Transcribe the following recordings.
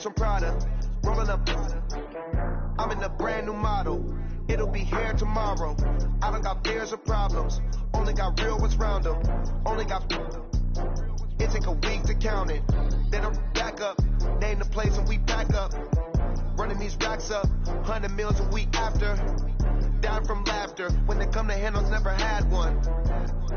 some Prada. Rolling up, I'm in a brand new model. It'll be here tomorrow. I don't got fears or problems. Only got real ones round them. Only got. It take a week to count it. Then I'm back up. Name the place and we back up. Running these racks up. 100 meals a week after. Down from laughter. When they come to handles, never had one.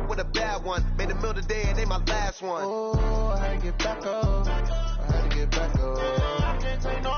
With a bad one. Made a meal today and they my last one. Oh, I had to get back up. I had to get back up. I can't take no.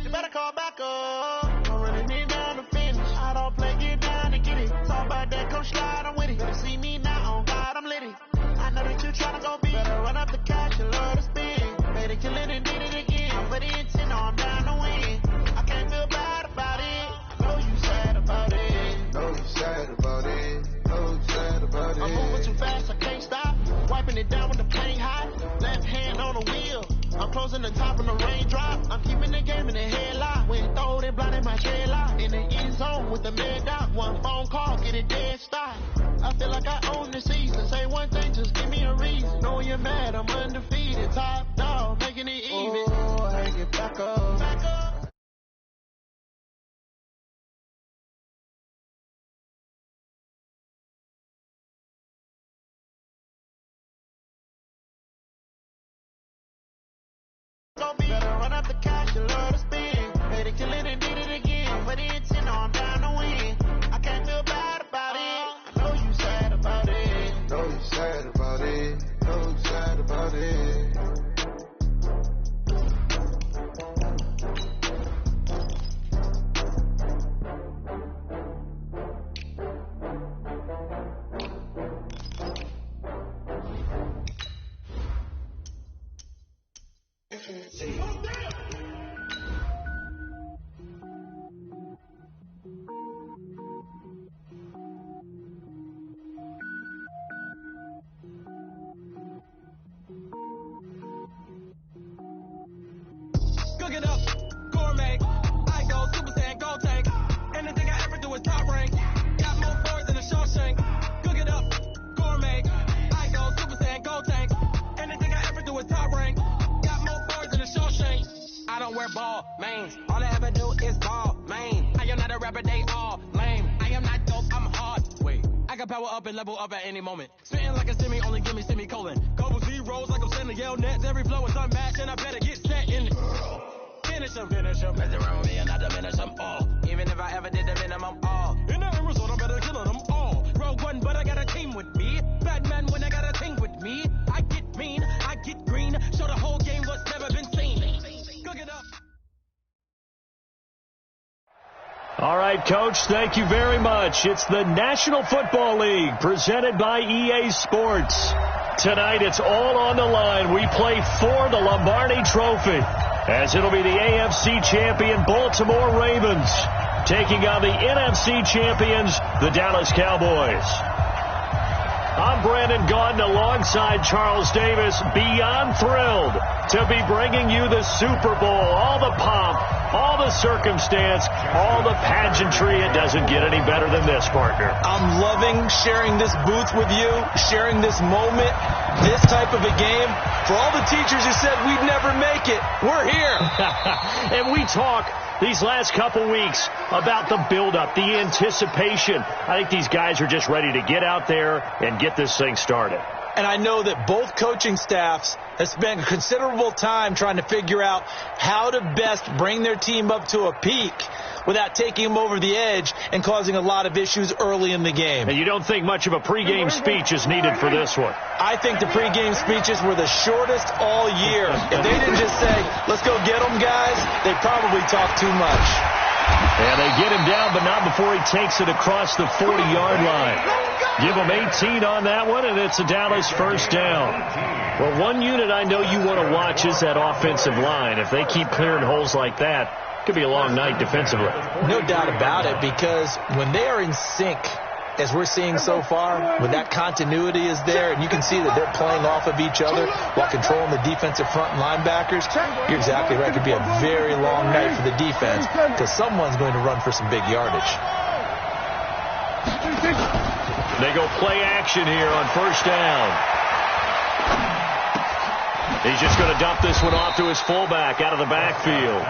You better call back up. I'm running it down to finish. I don't play, get down to get it. Talk about that, come slide, I'm with it. Better see me now, on God, I'm litty. I know that you tryna go big. Better run up the cash, you love to spin. Better kill it and did it again. I'm for the intent, no, I'm down to win. I can't feel bad about it. I know you sad about it. Know you sad about it. Know you sad about it. I'm moving too fast, I can't stop. Wiping it down with the plane hot. Left hand on the wheel. I'm closing the top and the raindrop. I'm keeping the game in the headlock. When throw it, blinding my headlock. In the end zone with the mid dot. One phone call, get it dead stop. I feel like I own the season. Say one thing, just give me a reason. Knowing you're mad, I'm undefeated. Top dog, making it even. Oh, I had to get back up. Back up. Better run up the cash, you love to spin. Better kill it and did it again. But the intent, no, I'm down to win. I can't feel bad about it. I know you sad about it. Know you sad about it. Know you sad about it. Cook it up, gourmet. I go Super Saiyan, go tank. Anything I ever do is top rank. Got more boards than a Shawshank. Cook it up, gourmet. I go Super Saiyan, go tank. Anything I ever do is top rank. Got more boards than a Shawshank. I don't wear ball mains. All I ever do is ball main. I am not a rapper, they all lame. I am not dope, I'm hard. Wait, I can power up and level up at any moment. Spitting like a semi, only give me semicolon. Couple zeros like I'm sending yell nets. Every flow is unmatched and I better get set in it. Finish them, mess around with me and I diminish them all. Even if I ever did the minimum all. In the end result, I'm better killing them all. Rogue one, but I got a team with me. Batman when I got a team with me. I get mean, I get green. Show the whole game what's never been seen. Cook it up. All right, Coach, thank you very much. It's the National Football League presented by EA Sports. Tonight, it's all on the line. We play for the Lombardi Trophy, as it'll be the AFC champion Baltimore Ravens taking on the NFC champions, the Dallas Cowboys. I'm Brandon Gaudin alongside Charles Davis, beyond thrilled to be bringing you the Super Bowl, all the pomp, all the circumstance, all the pageantry. It doesn't get any better than this, partner. I'm loving sharing this booth with you, sharing this moment, this type of a game. For all the teachers who said we'd never make it, we're here. And we talk these last couple weeks about the buildup, the anticipation. I think these guys are just ready to get out there and get this thing started. And I know that both coaching staffs have spent considerable time trying to figure out how to best bring their team up to a peak without taking them over the edge and causing a lot of issues early in the game. And you don't think much of a pregame speech is needed for this one? I think the pregame speeches were the shortest all year. If they didn't just say, let's go get them, guys, they probably talked too much. And they get him down, but not before he takes it across the 40-yard line. Give him 18 on that one, and it's a Dallas first down. Well, one unit I know you want to watch is that offensive line. If they keep clearing holes like that, it could be a long night defensively. No doubt about it, because when they are in sync, as we're seeing so far, when that continuity is there, and you can see that they're playing off of each other while controlling the defensive front linebackers, you're exactly right. It could be a very long night for the defense because someone's going to run for some big yardage. They go play action here on first down. He's just going to dump this one off to his fullback out of the backfield.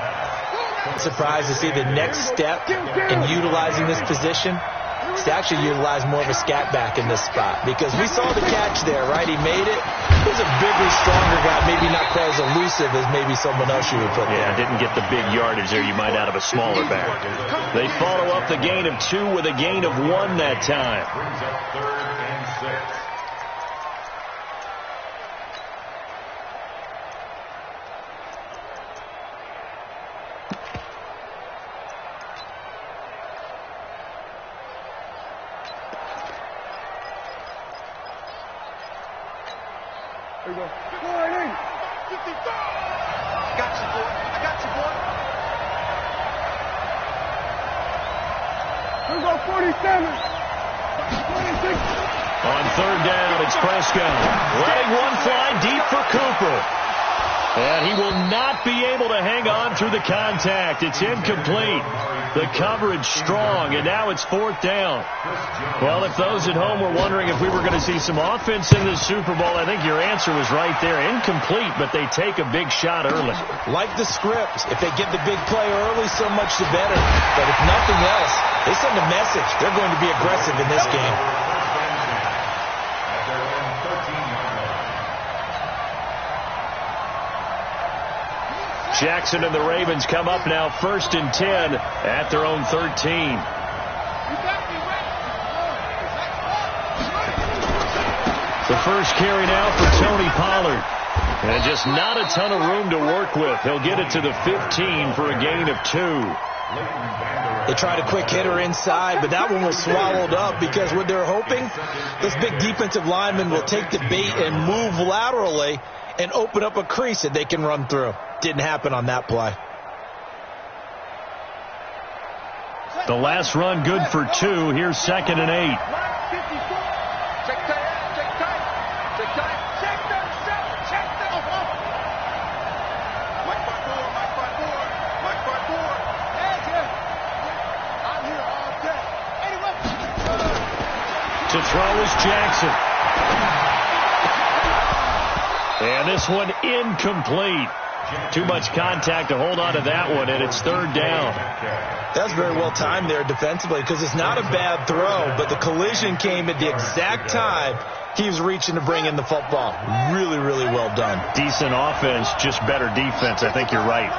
Surprised to see the next step in utilizing this position is to actually utilize more of a scat back in this spot, because we saw the catch there, right? He made it. He's a bigger, stronger guy, maybe not quite as elusive as maybe someone else you would put there. Yeah, didn't get the big yardage there you might out of a smaller back. They follow up the gain of 2 with a gain of 1 that time. Brings up 3rd and 6. Here we go. Got you, boy. I got you, boy. Here we go, 47. 26. On 3rd down, it's Prescott. Letting one fly deep for Cooper. And he will not be able to hang on through the contact. It's incomplete. The coverage strong, and now it's 4th down. Well, if those at home were wondering if we were going to see some offense in the Super Bowl, I think your answer was right there. Incomplete, but they take a big shot early. Like the script, if they get the big play early, so much the better. But if nothing else, they send a message. They're going to be aggressive in this game. Jackson and the Ravens come up now 1st and 10 at their own 13. The first carry now for Tony Pollard. And just not a ton of room to work with. He'll get it to the 15 for a gain of 2. They tried a quick hitter inside, but that one was swallowed up because what they're hoping, this big defensive lineman will take the bait and move laterally and open up a crease that they can run through. Didn't happen on that play. The last run good for 2. Here's 2nd and 8. To throw is Jackson. And this one incomplete. Too much contact to hold on to that one, and it's 3rd down. That's very well timed there defensively, because it's not a bad throw, but the collision came at the exact time he was reaching to bring in the football. Really, really well done. Decent offense, just better defense. I think you're right.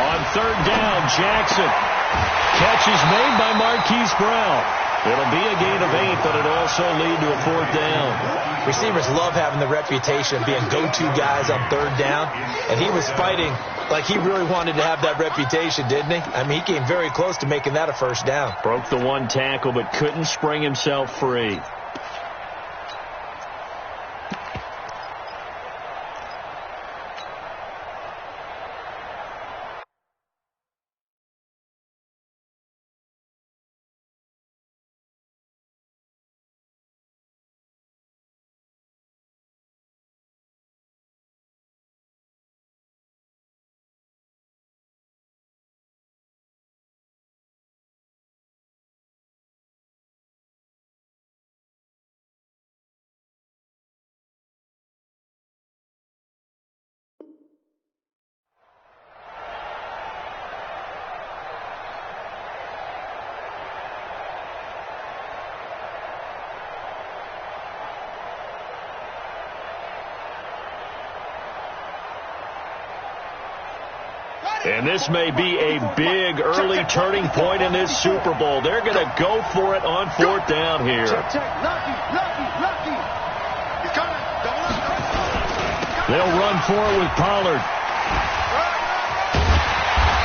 On 3rd down, Jackson. Catch is made by Marquise Brown. It'll be a gain of 8, but it'll also lead to a 4th down. Receivers love having the reputation of being go-to guys on 3rd down, and he was fighting like he really wanted to have that reputation, didn't he? I mean, he came very close to making that a 1st down. Broke the 1 tackle, but couldn't spring himself free. And this may be a big early turning point in this Super Bowl. They're going to go for it on 4th down here. They'll run for it with Pollard.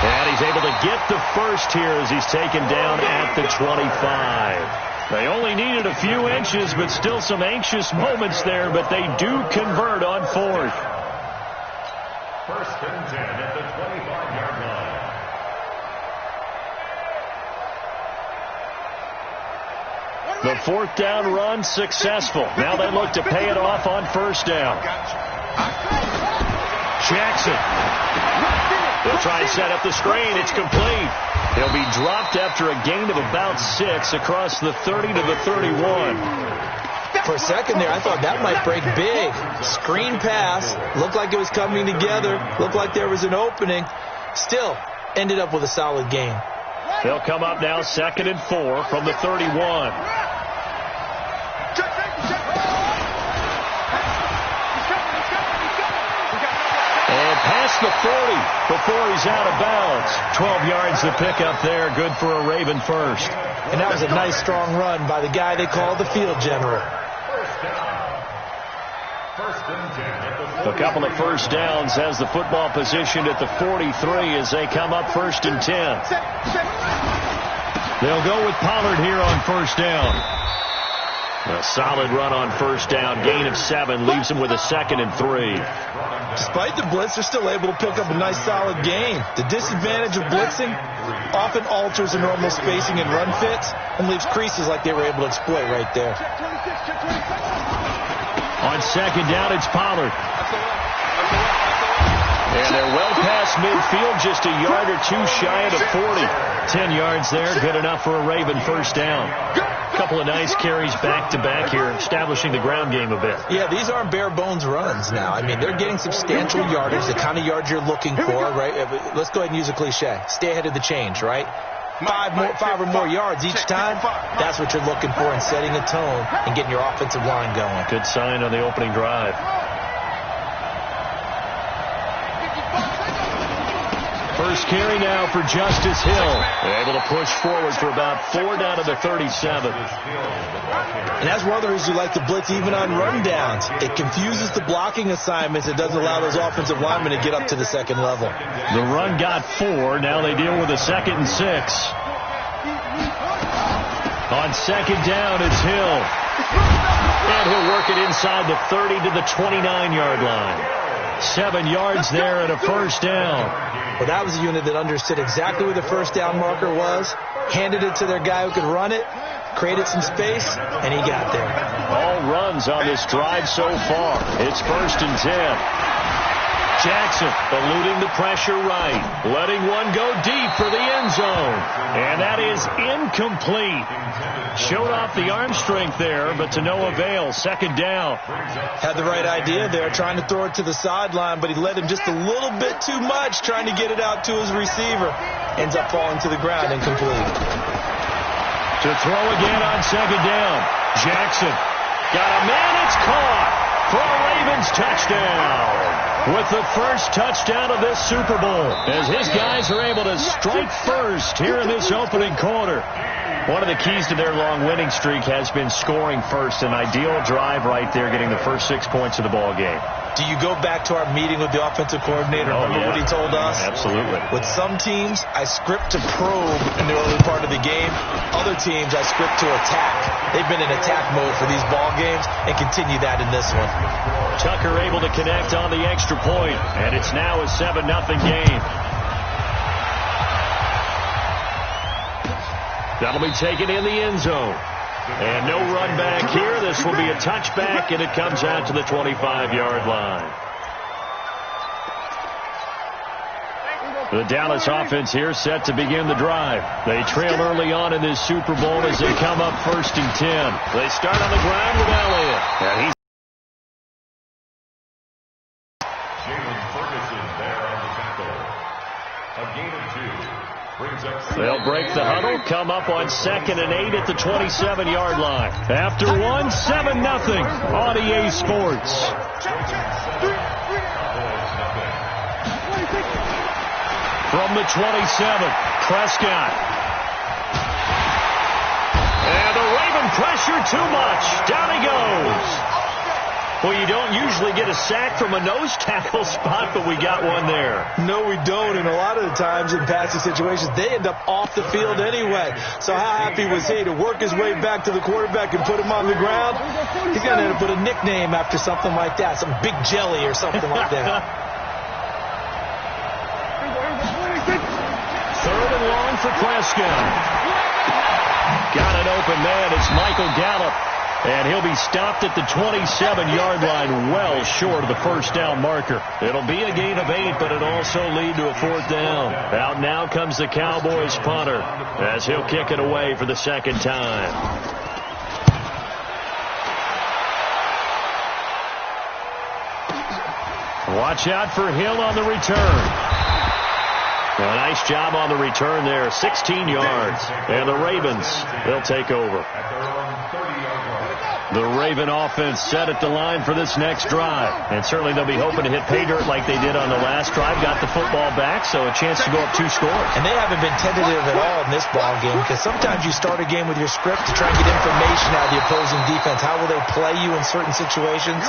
And he's able to get the first here as he's taken down at the 25. They only needed a few inches, but still some anxious moments there, but they do convert on 4th. 1st and 10 at the 25-yard line. The 4th down run successful. Now they look to pay it off on 1st down. Jackson. He'll try and set up the screen. It's complete. He'll be dropped after a gain of about 6 across the 30 to the 31. For a second there, I thought that might break big. Screen pass. Looked like it was coming together. Looked like there was an opening. Still, ended up with a solid gain. They'll come up now 2nd and 4 from the 31. And past the 40 before he's out of bounds. 12 yards to pick up there. Good for a Raven first. And that was a nice, strong run by the guy they call the field general. A couple of first downs has the football positioned at the 43 as they come up 1st and 10. They'll go with Pollard here on first down. A solid run on first down. Gain of 7 leaves him with a 2nd and 3. Despite the blitz, they're still able to pick up a nice, solid gain. The disadvantage of blitzing often alters the normal spacing and run fits and leaves creases like they were able to exploit right there. On 2nd down, it's Pollard. And they're well past midfield, just a yard or 2 shy of the 40. 10 yards there, good enough for a Raven first down. A couple of nice carries back-to-back here, establishing the ground game a bit. Yeah, these aren't bare-bones runs now. I mean, they're getting substantial yardage, the kind of yards you're looking for, right? Let's go ahead and use a cliche. Stay ahead of the change, right? 5 or more yards each time, that's what you're looking for in setting a tone and getting your offensive line going. Good sign on the opening drive. First carry now for Justice Hill. They're able to push forward for about 4 down to the 37. And that's one of the reasons you like to blitz even on rundowns. It confuses the blocking assignments. It doesn't allow those offensive linemen to get up to the second level. The run got 4. Now they deal with a 2nd and 6. On 2nd down, it's Hill. And he'll work it inside the 30 to the 29-yard line. 7 yards there and a first down. Well, that was a unit that understood exactly where the first down marker was, handed it to their guy who could run it, created some space, and he got there. All runs on this drive so far. It's 1st and 10. Jackson eluding the pressure right, letting one go deep for the end zone. And that is incomplete. Showed off the arm strength there, but to no avail. 2nd down. Had the right idea there, trying to throw it to the sideline, but he led him just a little bit too much, trying to get it out to his receiver. Ends up falling to the ground, incomplete. To throw again on 2nd down. Jackson got a man, it's caught for a Ravens touchdown. With the first touchdown of this Super Bowl, as his guys are able to strike first here in this opening quarter. One of the keys to their long winning streak has been scoring first. An ideal drive right there, getting the first 6 points of the ball game. Do you go back to our meeting with the offensive coordinator? Remember what he told us? Absolutely. With some teams, I script to probe in the early part of the game. Other teams, I script to attack. They've been in attack mode for these ball games and continue that in this one. Tucker able to connect on the extra point, and it's now a 7-0 game. That'll be taken in the end zone. And no run back here. This will be a touchback, and it comes out to the 25-yard line. The Dallas offense here set to begin the drive. They trail early on in this Super Bowl as they come up 1st and 10. They start on the ground with Elliott. And he's They'll break the huddle, come up on 2nd and 8 at the 27-yard line. After 1, 7-0 on EA Sports. From the 27, Prescott. And the Raven pressure too much. Down he goes. Well, you don't usually get a sack from a nose tackle spot, but we got one there. No, we don't, and a lot of the times in passing situations, they end up off the field anyway. So how happy was he to work his way back to the quarterback and put him on the ground? He's going to end up with a nickname after something like that, some Big Jelly or something like that. 3rd and long for Prescott. Got an open man. It's Michael Gallup. And he'll be stopped at the 27-yard line, well short of the first down marker. It'll be a gain of 8, but it'll also lead to a fourth down. Out now comes the Cowboys punter as he'll kick it away for the second time. Watch out for Hill on the return. A nice job on the return there, 16 yards. And the Ravens, they'll take over. The Raven offense set at the line for this next drive. And certainly they'll be hoping to hit pay dirt like they did on the last drive. Got the football back, so a chance to go up 2 scores. And they haven't been tentative at all in this ball game, because sometimes you start a game with your script to try and get information out of the opposing defense. How will they play you in certain situations?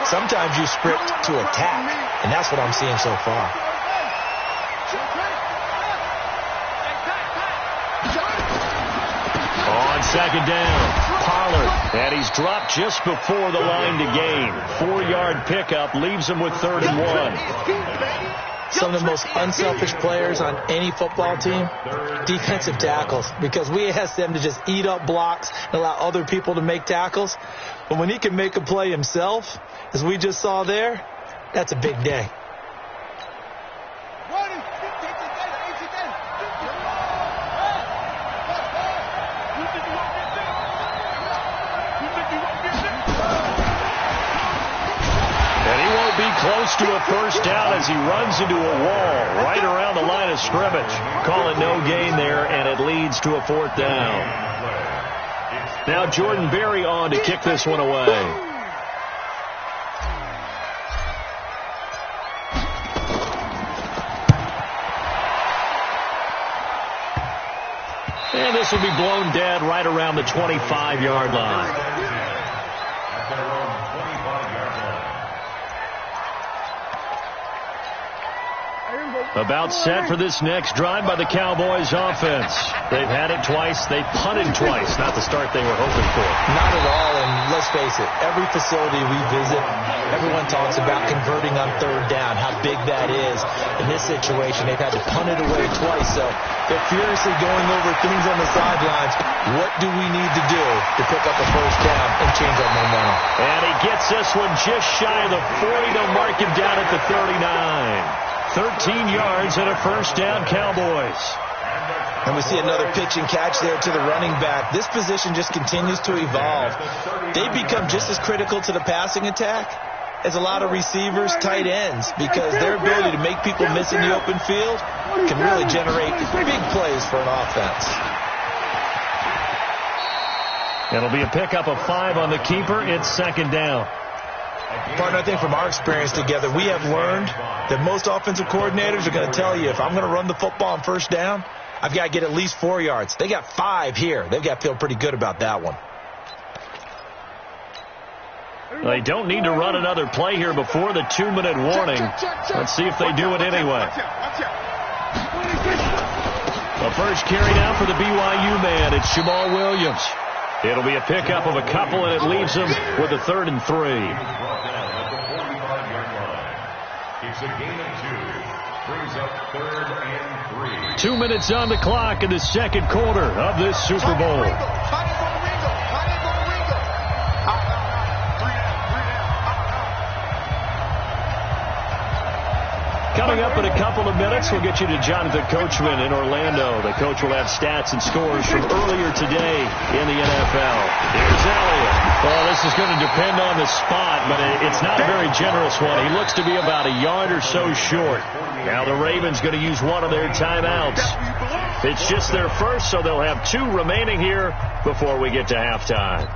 Sometimes you script to attack, and that's what I'm seeing so far. On second down, Pollard, and he's dropped just before the line to gain. 4-yard pickup leaves him with 3rd and 1. Some of the most unselfish players on any football team, defensive tackles, because we ask them to just eat up blocks and allow other people to make tackles. But when he can make a play himself, as we just saw there, that's a big day. Close to a first down as he runs into a wall right around the line of scrimmage. Call it no gain there, and it leads to a 4th down. Now Jordan Berry on to kick this one away. And this will be blown dead right around the 25-yard line. About set for this next drive by the Cowboys offense. They've had it twice. They've punted twice. Not the start they were hoping for. Not at all, and let's face it, every facility we visit, everyone talks about converting on 3rd down, how big that is. In this situation, they've had to punt it away twice, so they're furiously going over things on the sidelines. What do we need to do to pick up a first down and change our momentum? And he gets this one just shy of the 40 to mark him down at the 39. 13 yards and a first down, Cowboys. And we see another pitch and catch there to the running back. This position just continues to evolve. They become just as critical to the passing attack as a lot of receivers, tight ends, because their ability to make people miss in the open field can really generate big plays for an offense. It'll be a pickup of 5 on the keeper. It's 2nd down. Partner, I think from our experience together, we have learned that most offensive coordinators are going to tell you, if I'm going to run the football on first down, I've got to get at least 4 yards. They got 5 here. They've got to feel pretty good about that one. They don't need to run another play here before the 2-minute warning. Let's see if they do it anyway. The first carry now for the BYU man. It's Jamal Williams. It'll be a pickup of a couple, and it leaves him with a 3rd and 3. It's a gain of 2. Brings up 3rd and 3. 2 minutes on the clock in the second quarter of this Super Bowl. Coming up in a couple of minutes, we'll get you to Jonathan Coachman in Orlando. The coach will have stats and scores from earlier today in the NFL. Here's Elliott. Well, this is going to depend on the spot, but it's not a very generous one. He looks to be about a yard or so short. Now the Ravens going to use one of their timeouts. It's just their first, so they'll have 2 remaining here before we get to halftime.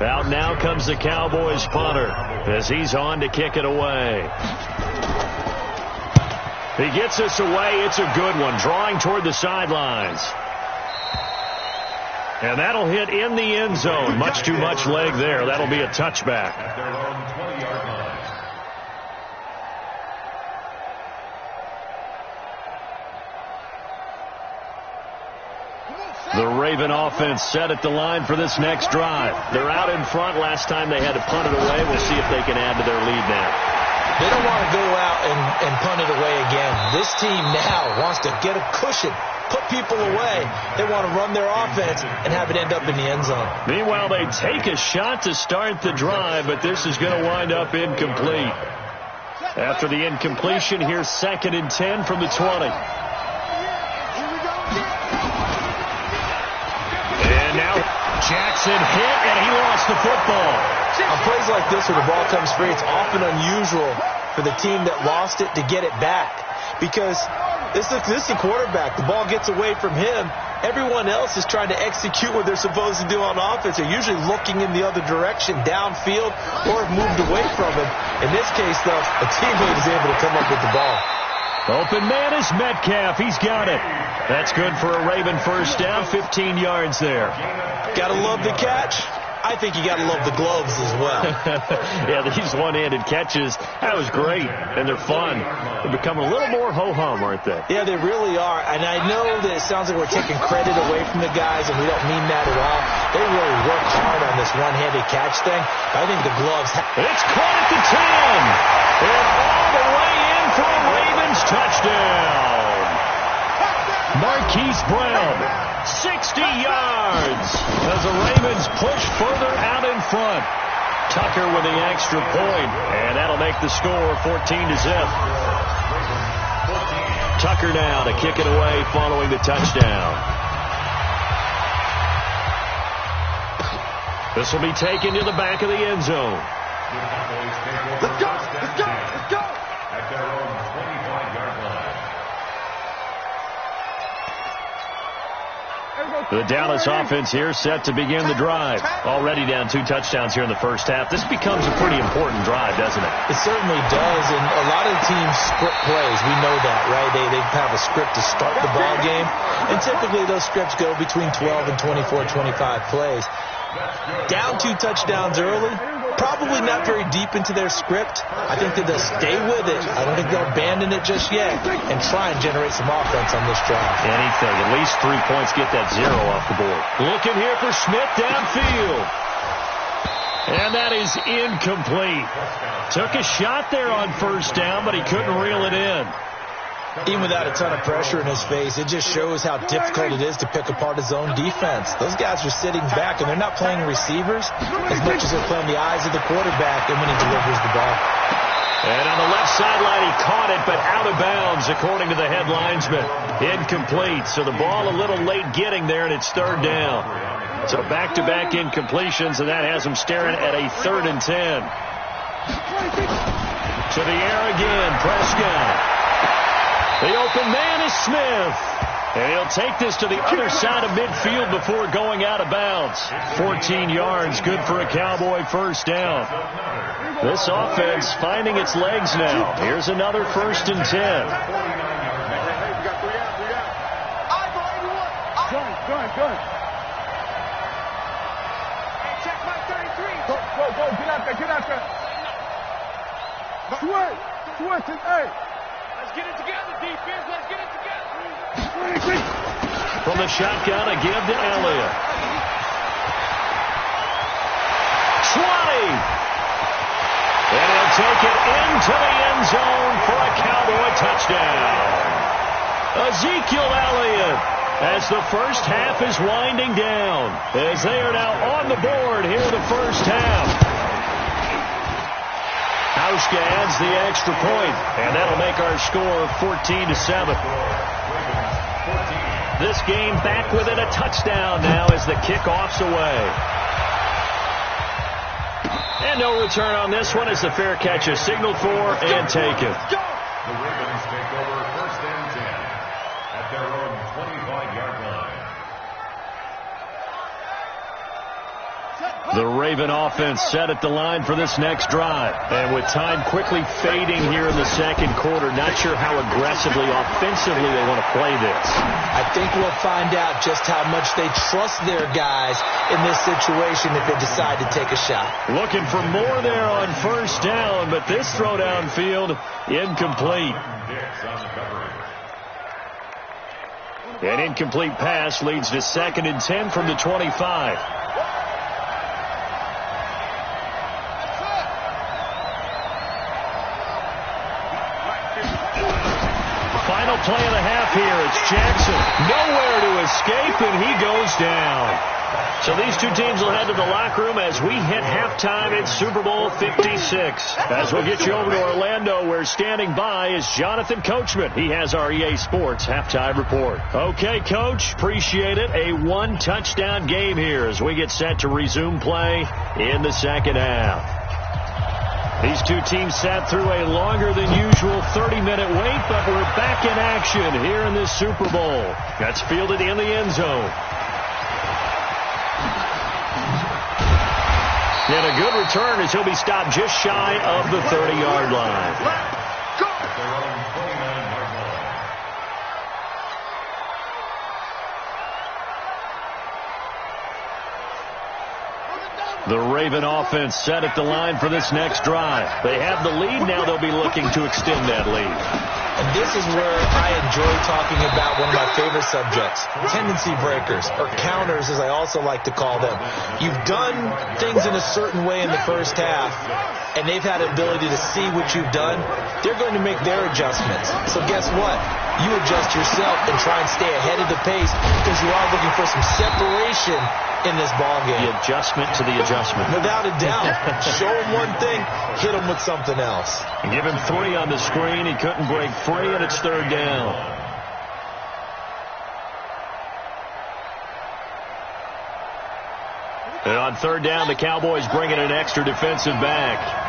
Out now comes the Cowboys punter as he's on to kick it away. He gets this away. It's a good one, drawing toward the sidelines. And that'll hit in the end zone. Much too much leg there. That'll be a touchback. At their own 20-yard line. The Raven offense set at the line for this next drive. They're out in front. Last time they had to punt it away. We'll see if they can add to their lead now. They don't want to go out and punt it away again. This team now wants to get a cushion put people away. They want to run their offense and have it end up in the end zone. Meanwhile, they take a shot to start the drive, but this is going to wind up incomplete. After the incompletion, here's 2nd and 10 from the 20. And now Jackson hit, and he lost the football. On plays like this where the ball comes free, it's often unusual for the team that lost it to get it back. Because this is the quarterback. The ball gets away from him. Everyone else is trying to execute what they're supposed to do on offense. They're usually looking in the other direction, downfield, or have moved away from him. In this case, though, a teammate is able to come up with the ball. Open man is Metcalf. He's got it. That's good for a Raven first down, 15 yards there. Gotta love the catch. I think you got to love the gloves as well. Yeah, these one-handed catches, that was great, and they're fun. They're becoming a little more ho-hum, aren't they? Yeah, they really are. And I know that it sounds like we're taking credit away from the guys, and we don't mean that at all. They really work hard on this one-handed catch thing. I think the gloves... It's caught at the 10, and all the way in for a Ravens touchdown. Marquise Brown, 60 yards as the Ravens push further out in front. Tucker with the extra point, and that'll make the score 14-0. Tucker now to kick it away following the touchdown. This will be taken to the back of the end zone. Let's go! Let's go! Let's go! At their own 25-yard line. The Dallas offense here set to begin the drive. Already down 2 touchdowns here in the first half. This becomes a pretty important drive, doesn't it? It certainly does, and a lot of the teams script plays. We know that, right? They have a script to start the ball game, and typically those scripts go between 12 and 24, 25 plays. Down 2 touchdowns early, probably not very deep into their script. I think that they'll stay with it. I don't think they'll abandon it just yet and try and generate some offense on this drive. Anything. At least 3 points, get that 0 off the board. Looking here for Smith downfield. And that is incomplete. Took a shot there on first down, but he couldn't reel it in. Even without a ton of pressure in his face, it just shows how difficult it is to pick apart his own defense. Those guys are sitting back, and they're not playing receivers as much as they're playing the eyes of the quarterback and when he delivers the ball. And on the left sideline, he caught it, but out of bounds, according to the head linesman. Incomplete, so the ball a little late getting there, and it's 3rd down. So back-to-back incompletions, and that has him staring at a 3rd and 10. To the air again, Prescott. The open man is Smith. And he'll take this to the other side of midfield before going out of bounds. 14 yards, good for a Cowboy first down. This offense finding its legs now. Here's another 1st and 10. Good. Check my 33. Go, get out there. Switch, hey. Let's get it together, defense. Let's get it together. From the shotgun, a give to Elliott. 20. And he'll take it into the end zone for a Cowboy touchdown. Ezekiel Elliott, as the first half is winding down, as they are now on the board here in the first half. Hauschka adds the extra point, and that'll make our score 14-7. This game back within a touchdown now as the kickoff's away. And no return on this one as the fair catch is signaled for and taken. The Ravens take over 1st and 10 at their own 25-yard line. The Raven offense set at the line for this next drive. And with time quickly fading here in the second quarter, not sure how aggressively, offensively they want to play this. I think we'll find out just how much they trust their guys in this situation if they decide to take a shot. Looking for more there on first down, but this throw downfield incomplete. An incomplete pass leads to 2nd and 10 from the 25. Final play of the half here. It's Jackson. Nowhere to escape, and he goes down. So these two teams will head to the locker room as we hit halftime in Super Bowl 56. As we'll get you over to Orlando, where standing by is Jonathan Coachman. He has our EA Sports halftime report. Okay, Coach, appreciate it. A one-touchdown game here as we get set to resume play in the second half. These two teams sat through a longer than usual 30-minute wait, but we're back in action here in this Super Bowl. That's fielded in the end zone. And a good return as he'll be stopped just shy of the 30-yard line. The Raven offense set at the line for this next drive. They have the lead. Now they'll be looking to extend that lead. And this is where I enjoy talking about one of my favorite subjects, tendency breakers, or counters, as I also like to call them. You've done things in a certain way in the first half, and they've had the ability to see what you've done. They're going to make their adjustments. So guess what? You adjust yourself and try and stay ahead of the pace because you are looking for some separation in this ball game. The adjustment to the adjustment. Without a doubt. Show him one thing, hit him with something else. Give him 3 on the screen. He couldn't break free, and it's third down. And on third down, the Cowboys bring in an extra defensive back.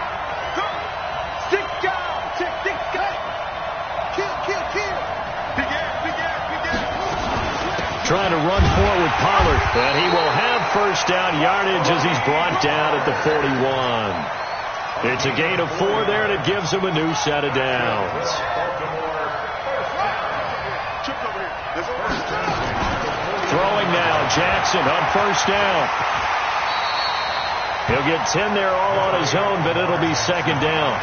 Trying to run forward with Pollard, and he will have first down yardage as he's brought down at the 41. It's a gain of 4 there, and it gives him a new set of downs. Throwing now, Jackson on first down. He'll get 10 there all on his own, but it'll be second down.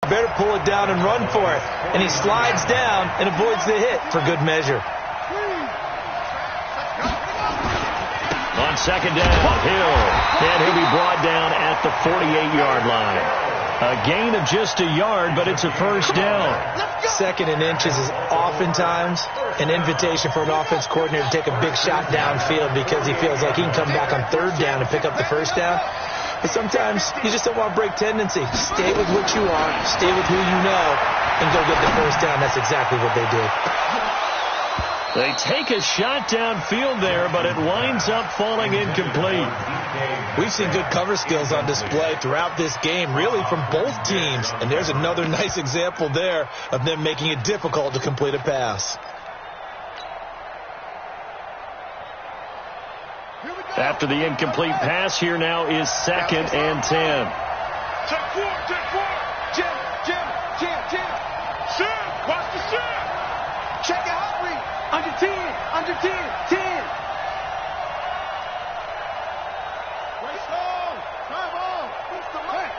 Better pull it down and run for it. And he slides down and avoids the hit for good measure. On second down, Hill. And he'll be brought down at the 48-yard line. A gain of just a yard, but it's a first down. Second and inches is oftentimes an invitation for an offense coordinator to take a big shot downfield because he feels like he can come back on third down and pick up the first down. But sometimes you just don't want to break tendency. Stay with what you are, stay with who you know, and go get the first down. That's exactly what they did. They take a shot downfield there, but it winds up falling incomplete. We've seen good cover skills on display throughout this game, really from both teams. And there's another nice example there of them making it difficult to complete a pass. After the incomplete pass, here now is second and 10. Check 4, check 4. Jim. Sim, watch the sim. Check it out, read. Under 10. Race on. Drive on. Who's the left?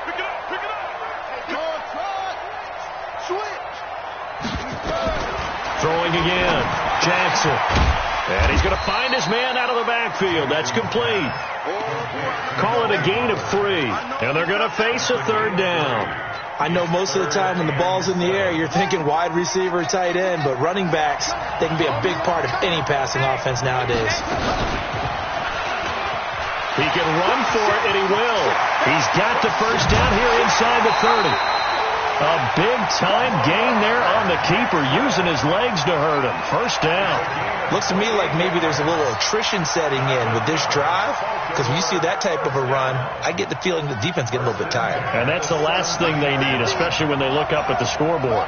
Pick it up. George, try. Switch. Throwing again. Jackson. And he's going to find his man out of the backfield. That's complete. Call it a gain of 3. And they're going to face a third down. I know most of the time when the ball's in the air, you're thinking wide receiver, tight end, but running backs, they can be a big part of any passing offense nowadays. He can run for it, and he will. He's got the first down here inside the 30. A big-time gain there on the keeper, using his legs to hurt him. First down. Looks to me like maybe there's a little attrition setting in with this drive, because when you see that type of a run, I get the feeling the defense getting a little bit tired. And that's the last thing they need, especially when they look up at the scoreboard.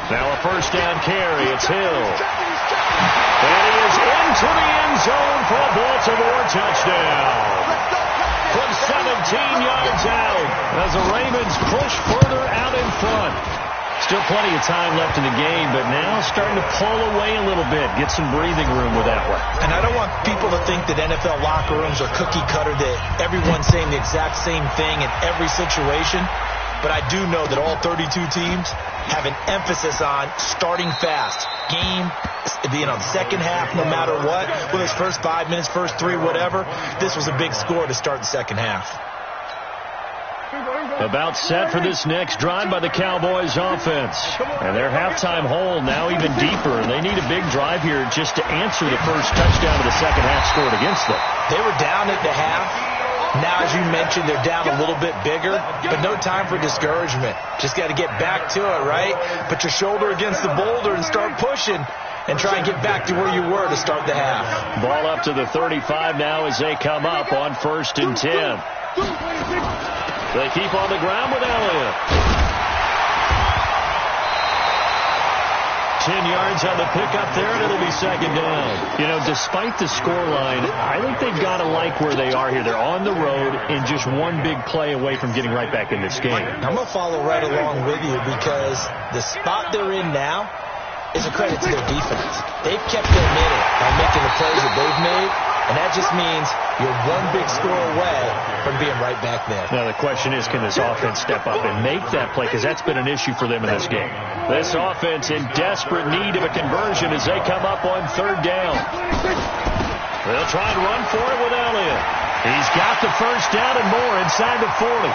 Now a first down carry. It's Hill. And he is into the end zone for a Baltimore touchdown. From 17 yards out as the Ravens push further out in front. Still plenty of time left in the game, but now starting to pull away a little bit. Get some breathing room with that one. And I don't want people to think that NFL locker rooms are cookie cutter, that everyone's saying the exact same thing in every situation. But I do know that all 32 teams have an emphasis on starting fast. Game being on second half no matter what. Whether it's first 5 minutes, first 3, whatever. This was a big score to start the second half. About set for this next drive by the Cowboys offense. And their halftime hole now even deeper. And they need a big drive here just to answer the first touchdown of the second half scored against them. They were down at the half. Now, as you mentioned, they're down a little bit bigger, but no time for discouragement. Just got to get back to it, right? Put your shoulder against the boulder and start pushing and try and get back to where you were to start the half. Ball up to the 35 now as they come up on 1st and 10. They keep on the ground with Elliott. 10 yards on the pickup there, and it'll be second down. You know, despite the scoreline, I think they've got to like where they are here. They're on the road and just one big play away from getting right back in this game. I'm going to follow right along with you because the spot they're in now is a credit to their defense. They've kept their minute by making the plays that they've made, and that just means you're one big score away from being right back there. Now the question is, can this offense step up and make that play? Because that's been an issue for them in this game. This offense in desperate need of a conversion as they come up on 3rd down. They'll try and run for it with Elliott. He's got the first down and more inside the 40.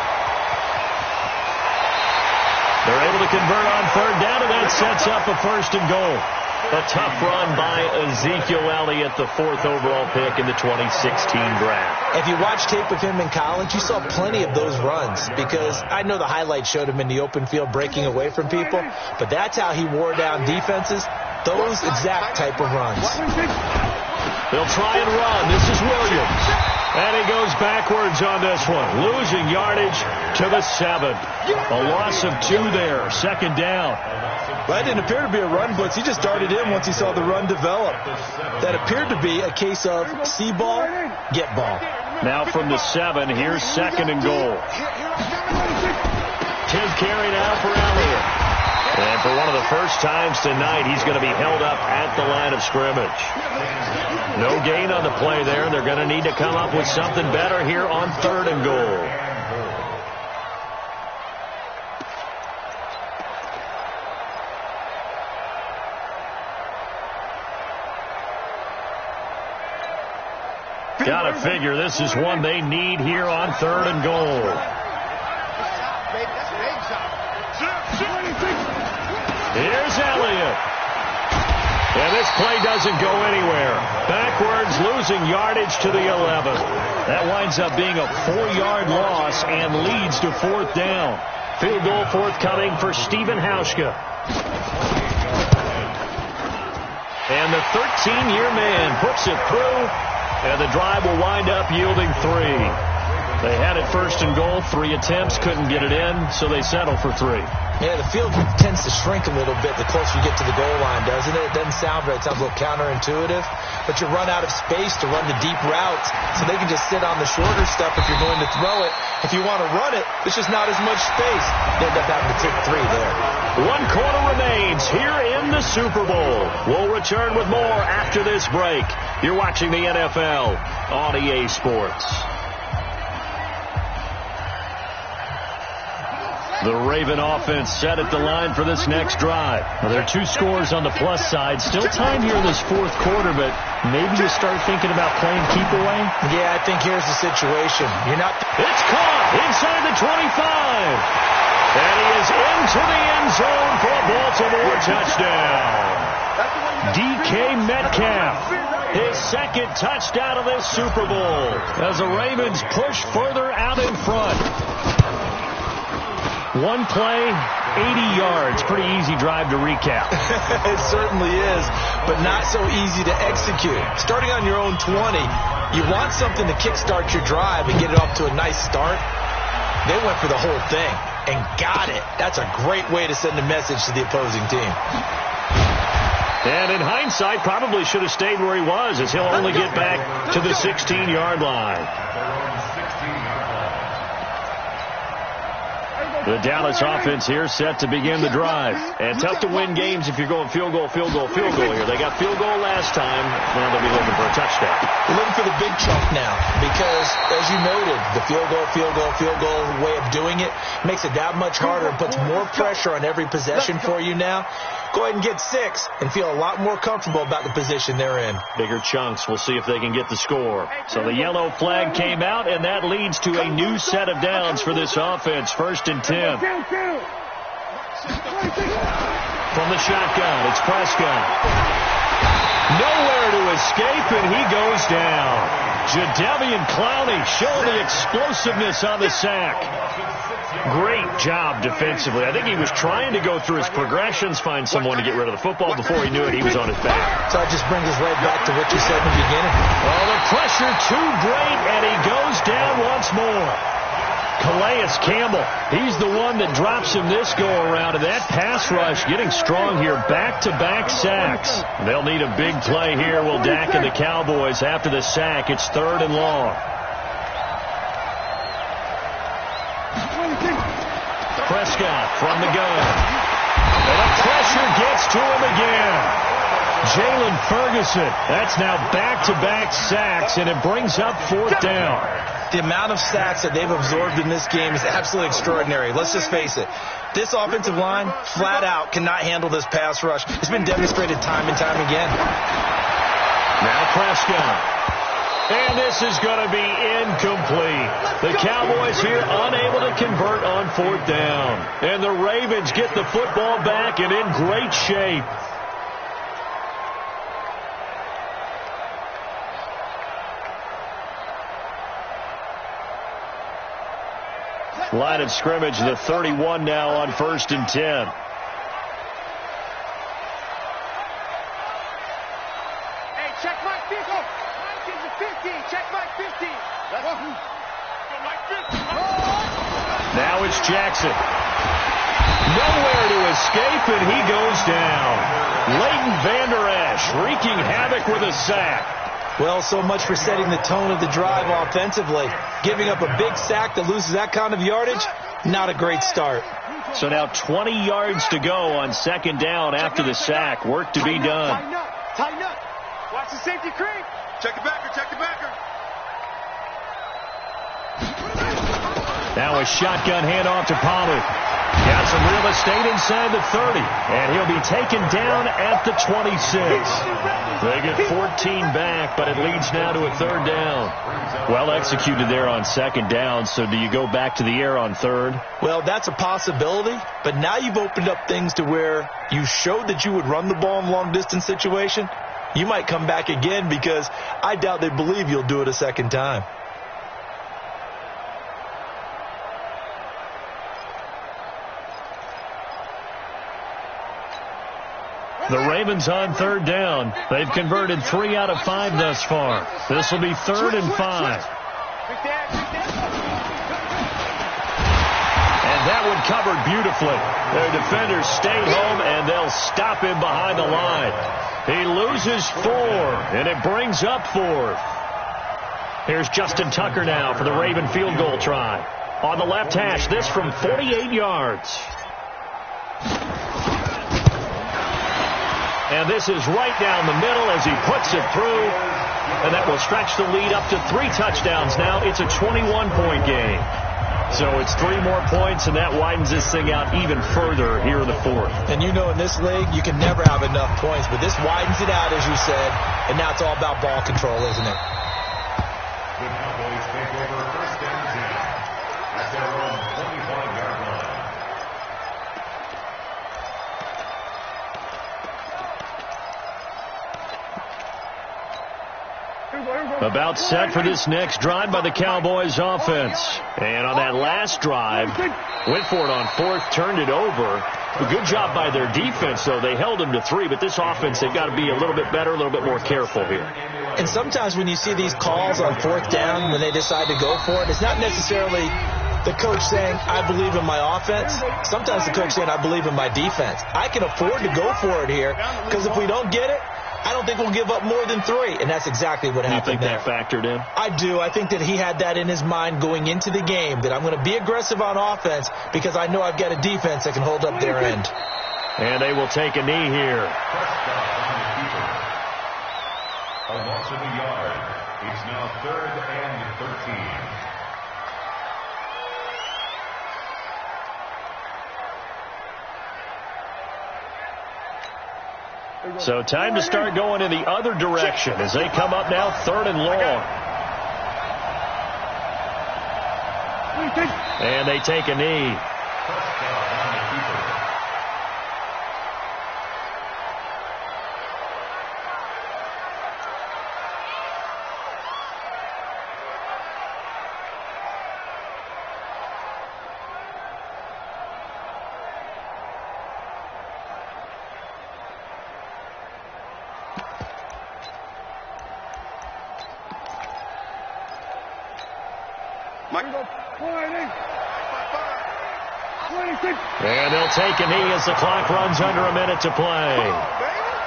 They're able to convert on 3rd down, and that sets up a 1st and goal. A tough run by Ezekiel Elliott, the 4th overall pick in the 2016 draft. If you watch tape of him in college, you saw plenty of those runs because I know the highlights showed him in the open field breaking away from people, but that's how he wore down defenses, those exact type of runs. They'll try and run. This is Williams. And he goes backwards on this one, losing yardage to the 7. A loss of 2 there, 2nd down. That didn't appear to be a run blitz. He just darted in once he saw the run develop. That appeared to be a case of see ball, get ball. Now from the 7, here's 2nd and goal. 10th carry now for Elliott. And for one of the first times tonight, he's going to be held up at the line of scrimmage. No gain on the play there. They're going to need to come up with something better here on 3rd and goal. Got to figure this is one they need here on 3rd and goal. Here's Elliott. And this play doesn't go anywhere. Backwards, losing yardage to the 11. That winds up being a 4-yard loss and leads to 4th down. Field goal forthcoming for Stephen Hauschka. And the 13-year man puts it through, and the drive will wind up yielding 3. They had it 1st and goal, 3 attempts, couldn't get it in, so they settle for 3. Yeah, the field tends to shrink a little bit the closer you get to the goal line, doesn't it? It doesn't sound right. It sounds a little counterintuitive. But you run out of space to run the deep routes, so they can just sit on the shorter stuff if you're going to throw it. If you want to run it, there's just not as much space. They end up having to take 3 there. 1 quarter remains here in the Super Bowl. We'll return with more after this break. You're watching the NFL on EA Sports. The Raven offense set at the line for this next drive. Well, there are 2 scores on the plus side. Still time here in this 4th quarter, but maybe you start thinking about playing keep away? Yeah, I think here's the situation. You're not... It's caught inside the 25. And he is into the end zone for a Baltimore touchdown. DK Metcalf, his 2nd touchdown of this Super Bowl as the Ravens push further out in front. 1 play, 80 yards. Pretty easy drive to recap. It certainly is, but not so easy to execute. Starting on your own 20, you want something to kickstart your drive and get it off to a nice start. They went for the whole thing and got it. That's a great way to send a message to the opposing team. And in hindsight, probably should have stayed where he was, as he'll only get back to the 16-yard line. The Dallas offense here set to begin the drive. And tough to win games if you're going field goal here. They got field goal last time. Now they'll be looking for a touchdown. They're looking for the big chunk now because, as you noted, the field goal way of doing it makes it that much harder and puts more pressure on every possession for you now. go ahead and get 6 and feel a lot more comfortable about the position they're in. Bigger chunks. We'll see if they can get the score. So the yellow flag came out, and that leads to a new set of downs for this offense. 1st and 10. From the shotgun, it's Prescott. Nowhere to escape, and he goes down. Jadeveon Clowney showing the explosiveness on the sack. Great job defensively. I think he was trying to go through his progressions, find someone to get rid of the football. Before he knew it, he was on his back. So it just brings us right back to what you said in the beginning. Well, the pressure too great, and he goes down once more. Calais Campbell, he's the one that drops him this go-around, and that pass rush getting strong here, back-to-back sacks. They'll need a big play here, will Dak and the Cowboys after the sack. It's 3rd and long. Prescott from the gun. And the pressure gets to him again. Jalen Ferguson, that's now back-to-back sacks, and it brings up 4th down. The amount of sacks that they've absorbed in this game is absolutely extraordinary. Let's just face it. This offensive line, flat out, cannot handle this pass rush. It's been demonstrated time and time again. Now Prescott. And this is going to be incomplete. The Cowboys here unable to convert on 4th down. And the Ravens get the football back and in great shape. Line of scrimmage, the 31 now on 1st and 10. Hey, check Mike 50. Mike is a 50. Check Mike 50. Now it's Jackson. Nowhere to escape, and he goes down. Leighton Vander Esch wreaking havoc with a sack. Well, so much for setting the tone of the drive offensively. Giving up a big sack that loses that kind of yardage, not a great start. So now 20 yards to go on 2nd down after the sack. Work to be done. Tighten up. Watch the safety creep. Check the backer, check the backer. Now a shotgun handoff to Pollard. Got some real estate inside the 30, and he'll be taken down at the 26. They get 14 back, but it leads now to a 3rd down. Well executed there on 2nd down, so do you go back to the air on 3rd? Well, that's a possibility, but now you've opened up things to where you showed that you would run the ball in long-distance situation. You might come back again because I doubt they believe you'll do it a 2nd time. The Ravens on 3rd down. They've converted 3 out of 5 thus far. This will be 3rd and 5. And that one covered beautifully. Their defenders stayed home, and they'll stop him behind the line. He loses 4, and it brings up 4th. Here's Justin Tucker now for the Raven field goal try. On the left hash, this from 48 yards. And this is right down the middle as he puts it through. And that will stretch the lead up to 3 touchdowns now. It's a 21-point game. So it's 3 more points, and that widens this thing out even further here in the 4th. And you know in this league, you can never have enough points. But this widens it out, as you said. And now it's all about ball control, isn't it? The Cowboys take over 1st and 10 at their own 25-yard line. About set for this next drive by the Cowboys offense. And on that last drive, went for it on 4th, turned it over. A good job by their defense, though. They held them to 3, but this offense, they've got to be a little bit better, a little bit more careful here. And sometimes when you see these calls on 4th down, when they decide to go for it, it's not necessarily the coach saying, I believe in my offense. Sometimes the coach saying, I believe in my defense. I can afford to go for it here, because if we don't get it, I don't think we'll give up more than 3, and that's exactly what happened there. You think that factored in? I do. I think that he had that in his mind going into the game, that I'm going to be aggressive on offense because I know I've got a defense that can hold up their end. And they will take a knee here. A loss of a yard. It's now 3rd and 13. So time to start going in the other direction as they come up now 3rd and long. And they take a knee. And they'll take a knee as the clock runs under a minute to play.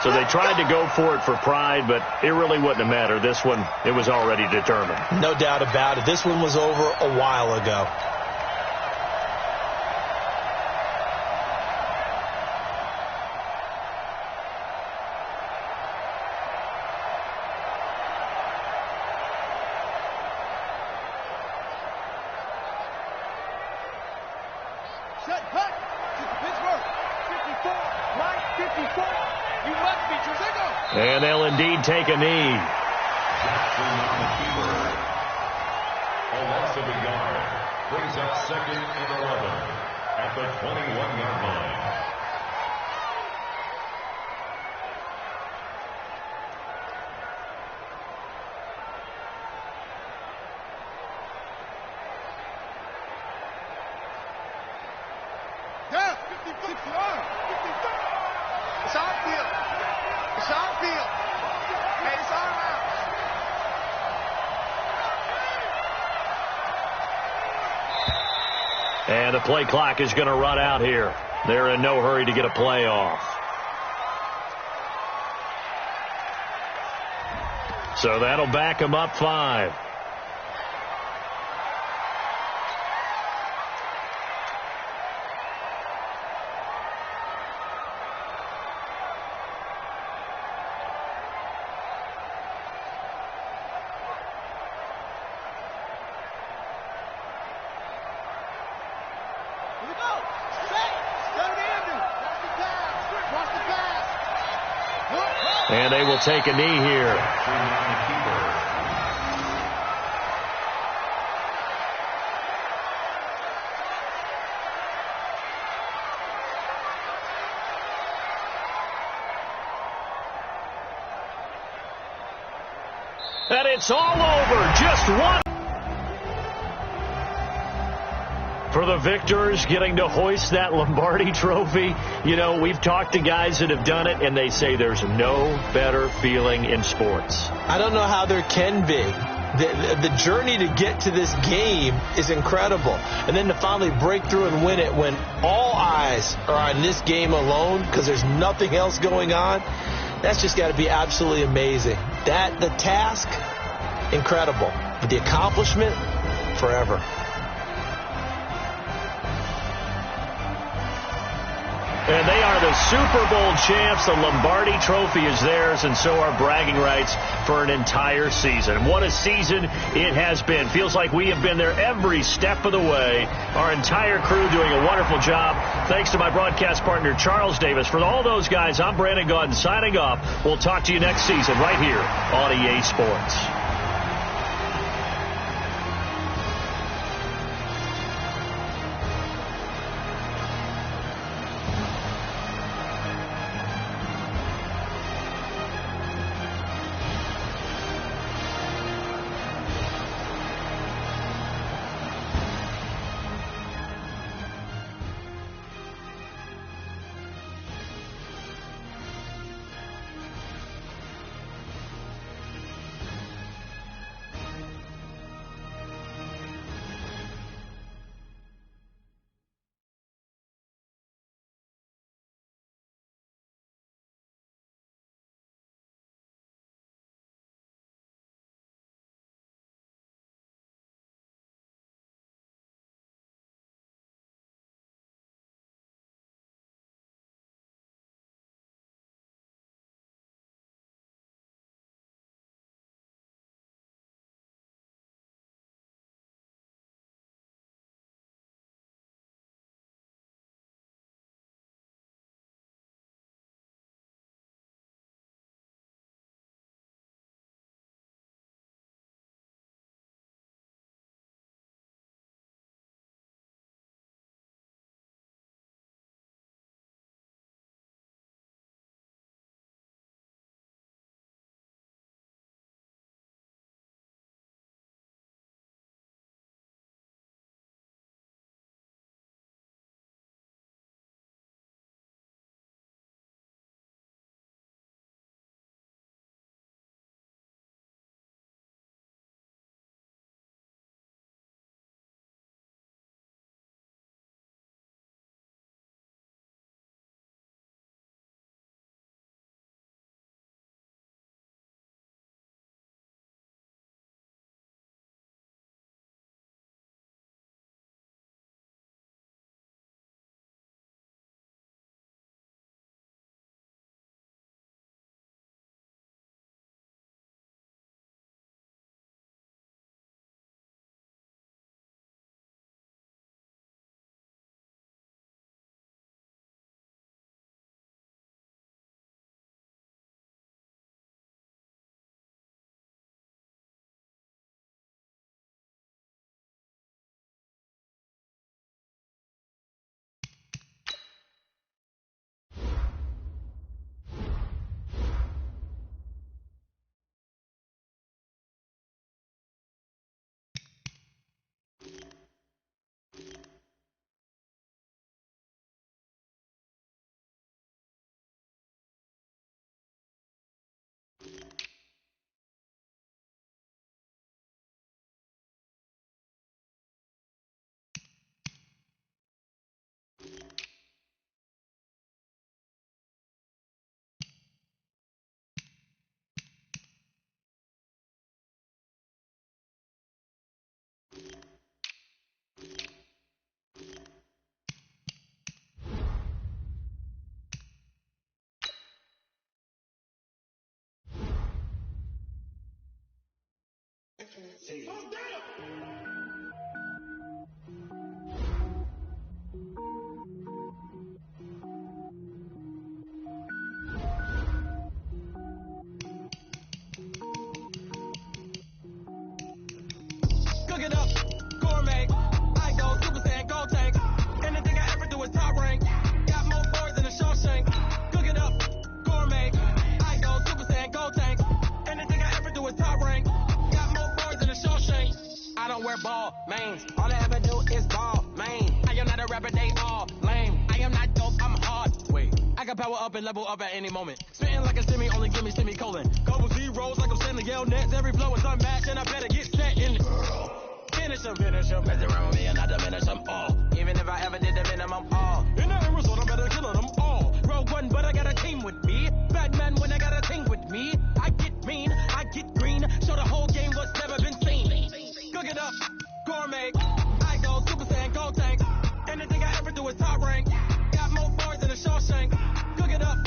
So they tried to go for it for pride, but it really wouldn't have mattered. This one, it was already determined. No doubt about it. This one was over a while ago. And they'll indeed take a knee. A loss of a yard brings up 2nd and 11 at the 21-yard line. It's outfield. It's outfield. Hey, it's our house. And the play clock is going to run out here. They're in no hurry to get a play off. So that'll back them up 5. And they will take a knee here. And it's all over. Just one. For the victors, getting to hoist that Lombardi trophy. You know, we've talked to guys that have done it, and they say there's no better feeling in sports. I don't know how there can be. The journey to get to this game is incredible. And then to finally break through and win it when all eyes are on this game alone because there's nothing else going on, that's just got to be absolutely amazing. The task, incredible. But the accomplishment, forever. And they are the Super Bowl champs. The Lombardi trophy is theirs, and so are bragging rights for an entire season. What a season it has been. Feels like we have been there every step of the way. Our entire crew doing a wonderful job. Thanks to my broadcast partner, Charles Davis. For all those guys, I'm Brandon Gaudin signing off. We'll talk to you next season right here on EA Sports. Cook it up, gourmet. I go Super Saiyan, go tank. Anything I ever do is top rank. Got more boards than a Shawshank. Cook it up, gourmet. I go Super Saiyan, go tank. Anything I ever do is top rank. Got more boards than a Shawshank. I don't wear ball mains. All I ever do is ball main. I am not a rapper, they all lame. I am not dope, I'm hard. Wait, I can power up and level up at any moment. Spitting like a semi, only give me semicolon. Couple zeros like I'm sending yell nets. Every flow is unmatched and I better get set in. Finish them, mess around with me and I diminish them all. Even if I ever did the minimum all. In the end result, I'm better killing them all. Rogue one, but I got a team with me. Bad man when I got a team with me. I get mean, I get green. Show the whole game what's never been seen. Cook it up, gourmet. I go Super Saiyan, go tank. Anything I ever do is top rank. Got more boards than a Shawshank. Cook it up,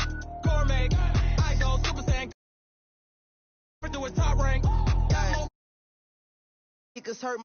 gourmet. I go Super Saiyan. Ever do is top rank. Got more. Niggas hurt